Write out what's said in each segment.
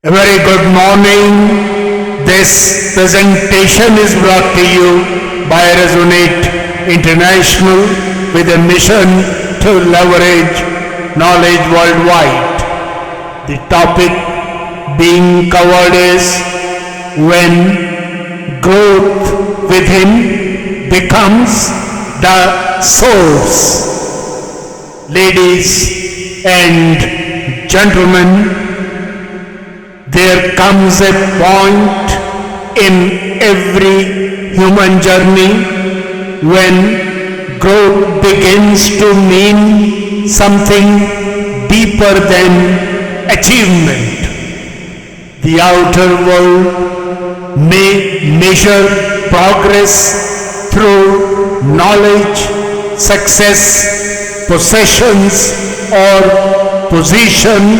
A very good morning. This presentation is brought to you by Resonate International with a mission to leverage knowledge worldwide. The topic being covered is when growth within becomes the source. Ladies and gentlemen, there comes a point in every human journey when growth begins to mean something deeper than achievement. The outer world may measure progress through knowledge, success, possessions, or position,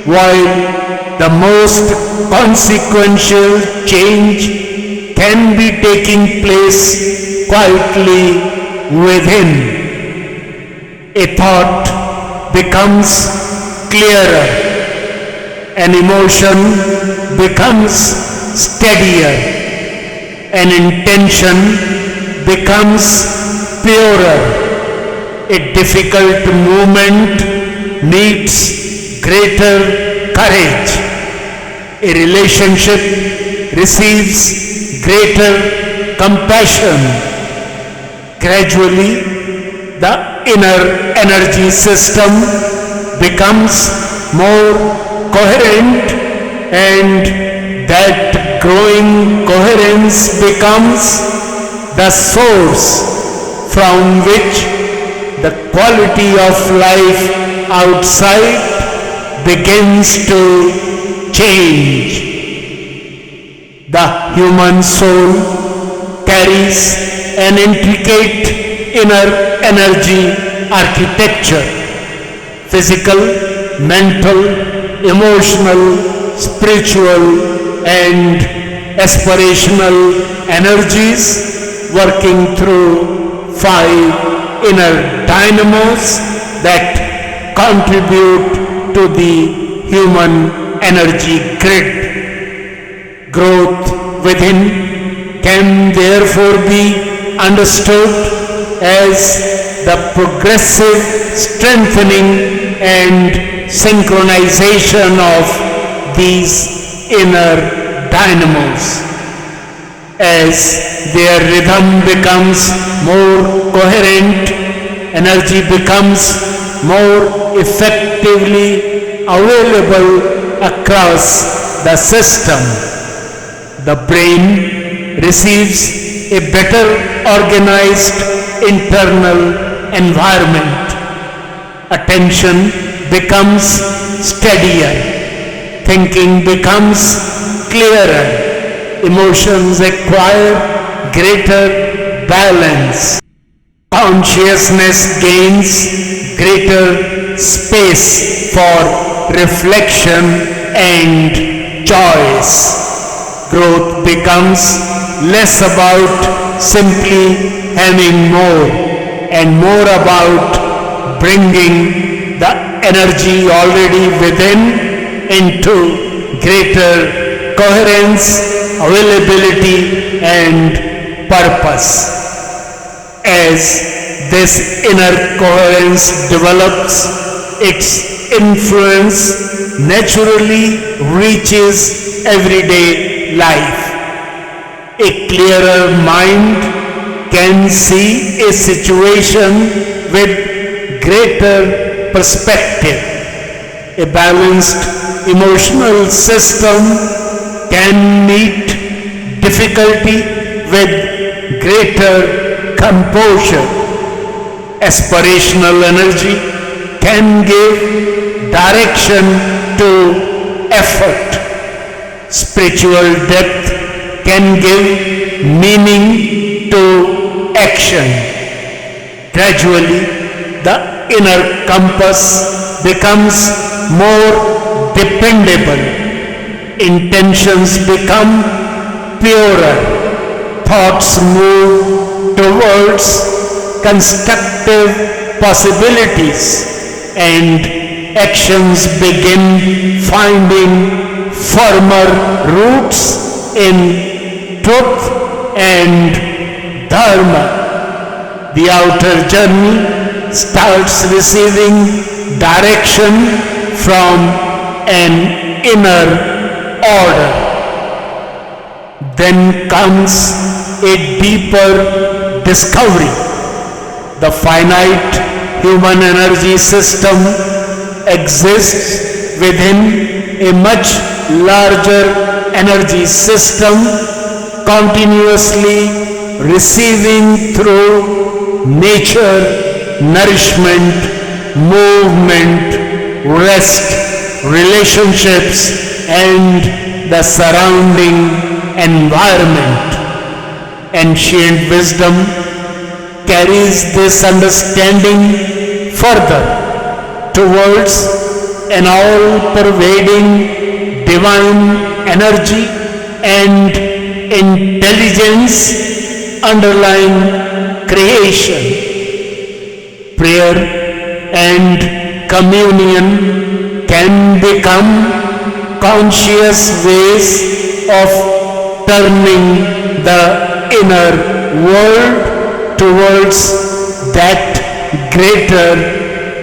while the most consequential change can be taking place quietly within. A thought becomes clearer, an emotion becomes steadier, an intention becomes purer. A difficult movement needs greater courage. A relationship receives greater compassion. Gradually, the inner energy system becomes more coherent, and that growing coherence becomes the source from which the quality of life outside begins to change. The human soul carries an intricate inner energy architecture. Physical, mental, emotional, spiritual, and aspirational energies working through 5 inner dynamos that contribute to the human energy grid. Growth within can therefore be understood as the progressive strengthening and synchronization of these inner dynamos. As their rhythm becomes more coherent, energy becomes more effectively available across the system. The brain receives a better organized internal environment. Attention becomes steadier. Thinking becomes clearer. Emotions acquire greater balance. Consciousness gains greater space for reflection and choice. Growth becomes less about simply having more and more about bringing the energy already within into greater coherence, availability, and purpose. As this inner coherence develops, its influence naturally reaches everyday life. A clearer mind can see a situation with greater perspective. A balanced emotional system can meet difficulty with greater composure. Aspirational energy can give direction to effort. Spiritual depth can give meaning to action. Gradually, the inner compass becomes more dependable. Intentions become purer. Thoughts move towards constructive possibilities, and actions begin finding firmer roots in truth and dharma. The outer journey starts receiving direction from an inner order. Then comes a deeper discovery. The finite human energy system exists within a much larger energy system, continuously receiving through nature, nourishment, movement, rest, relationships, and the surrounding environment. Ancient wisdom carries this understanding further towards an all-pervading divine energy and intelligence underlying creation. Prayer and communion can become conscious ways of turning the inner world towards that greater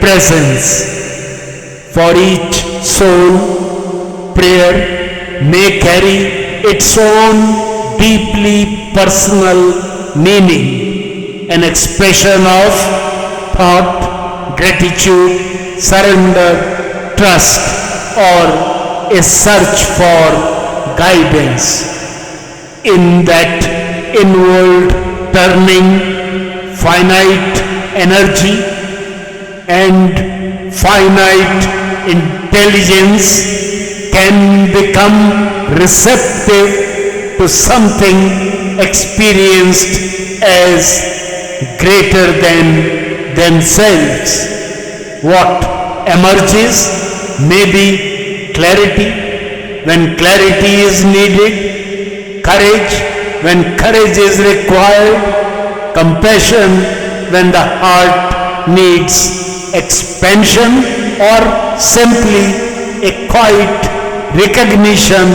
presence. For each soul, prayer may carry its own deeply personal meaning, an expression of thought, gratitude, surrender, trust, or a search for guidance. In that inward turning, finite energy and finite intelligence can become receptive to something experienced as greater than themselves. What emerges may be clarity when clarity is needed, courage when courage is required, compassion when the heart needs expansion, or simply a quiet recognition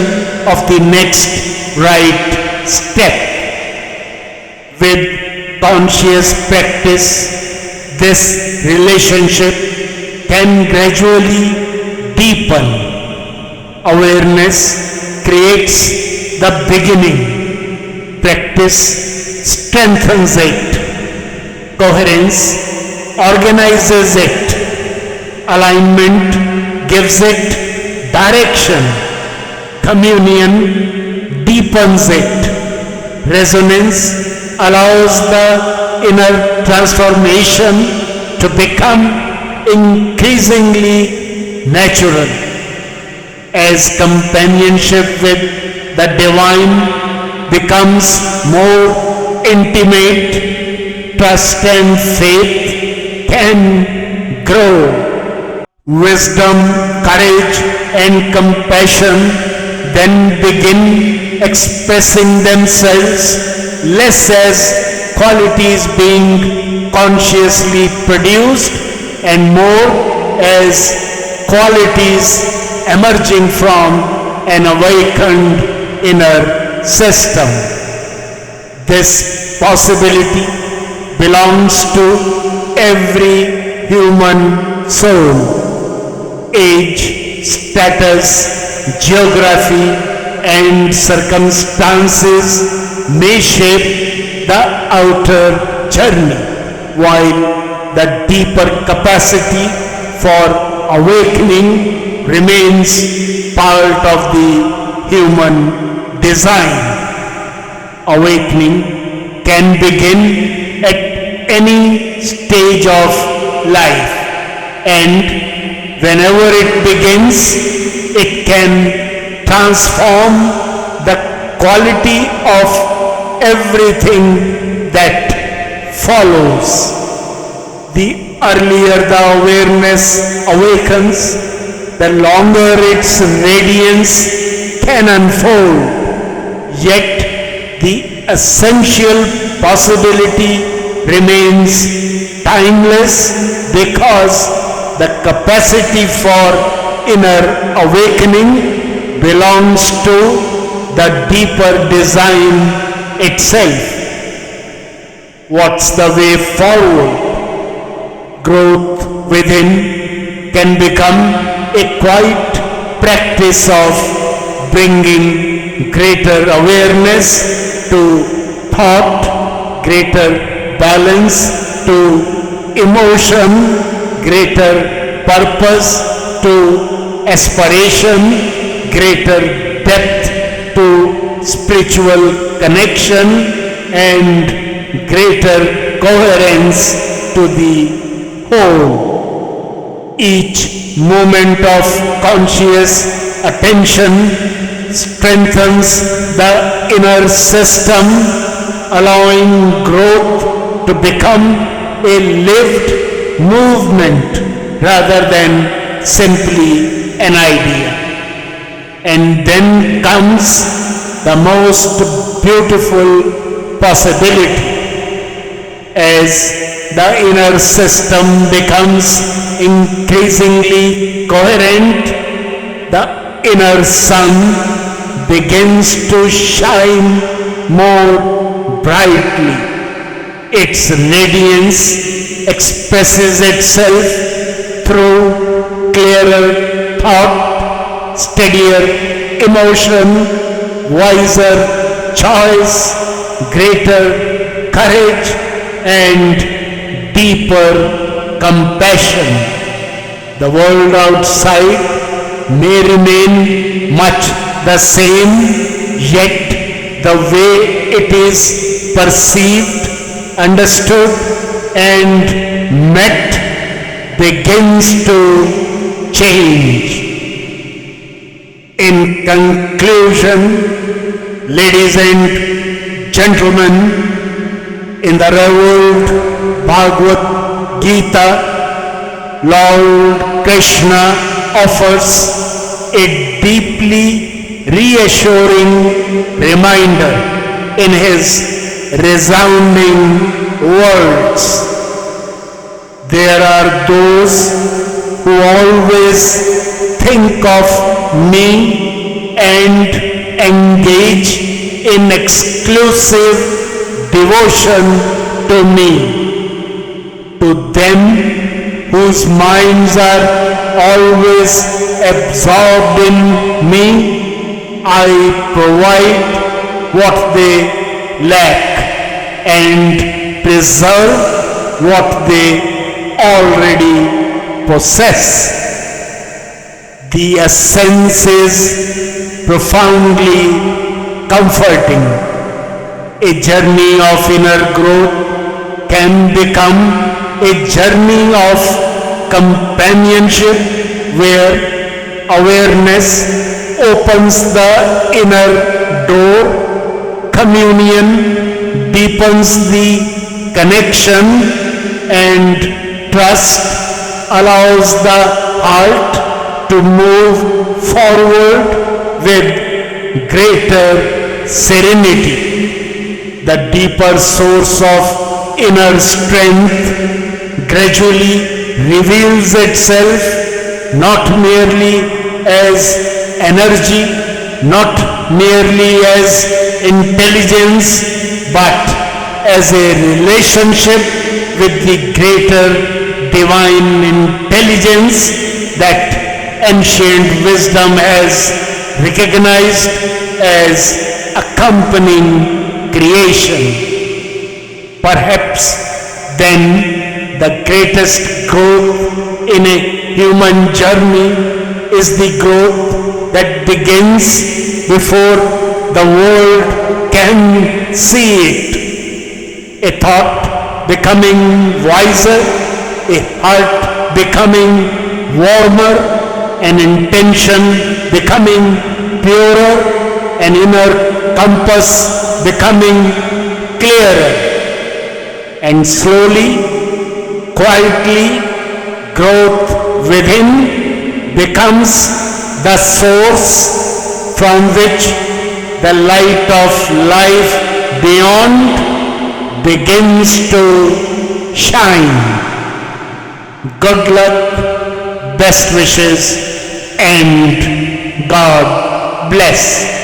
of the next right step. With conscious practice, this relationship can gradually deepen. Awareness creates the beginning. Practice strengthens it. Coherence organizes it. Alignment gives it direction. Communion deepens it. Resonance allows the inner transformation to become increasingly natural. As companionship with the divine becomes more intimate, trust and faith can grow. Wisdom, courage and compassion then begin expressing themselves less as qualities being consciously produced and more as qualities emerging from an awakened inner system. This possibility belongs to every human soul. Age, status, geography, and circumstances may shape the outer journey, while the deeper capacity for awakening remains part of the human design. Awakening can begin at any stage of life, and whenever it begins, it can transform the quality of everything that follows. The earlier the awareness awakens, the longer its radiance can unfold, yet the essential possibility remains timeless because the capacity for inner awakening belongs to the deeper design itself. What's the way forward? Growth within can become a quiet practice of bringing greater awareness to thought, greater balance to emotion, greater purpose to aspiration, greater depth to spiritual connection, and greater coherence to the whole. Each moment of conscious attention strengthens the inner system, allowing growth to become a lived movement rather than simply an idea. And then comes the most beautiful possibility. As the inner system becomes increasingly coherent, the inner sun begins to shine more brightly. Its radiance expresses itself through clearer thought, steadier emotion, wiser choice, greater courage, and deeper compassion. The world outside may remain much the same, yet the way it is perceived, understood, and met begins to change. In conclusion, ladies and gentlemen, in the revered Bhagavad Gita, Lord Krishna offers a deeply reassuring reminder in his resounding words. There are those who always think of me and engage in exclusive devotion to me. To them whose minds are always absorbed in me, I provide what they lack and preserve what they already possess. The essence is profoundly comforting. A journey of inner growth can become a journey of companionship where awareness opens the inner door, communion deepens the connection, and trust allows the heart to move forward with greater serenity. The deeper source of inner strength gradually reveals itself not merely as energy, not merely as intelligence, but as a relationship with the greater divine intelligence that ancient wisdom has recognized as accompanying creation. Perhaps then the greatest growth in a human journey is the growth that begins before the world can see it. A thought becoming wiser, a heart becoming warmer, an intention becoming purer, an inner compass becoming clearer. And slowly, quietly, growth within becomes the source from which the light of life beyond begins to shine. Good luck, best wishes, and God bless.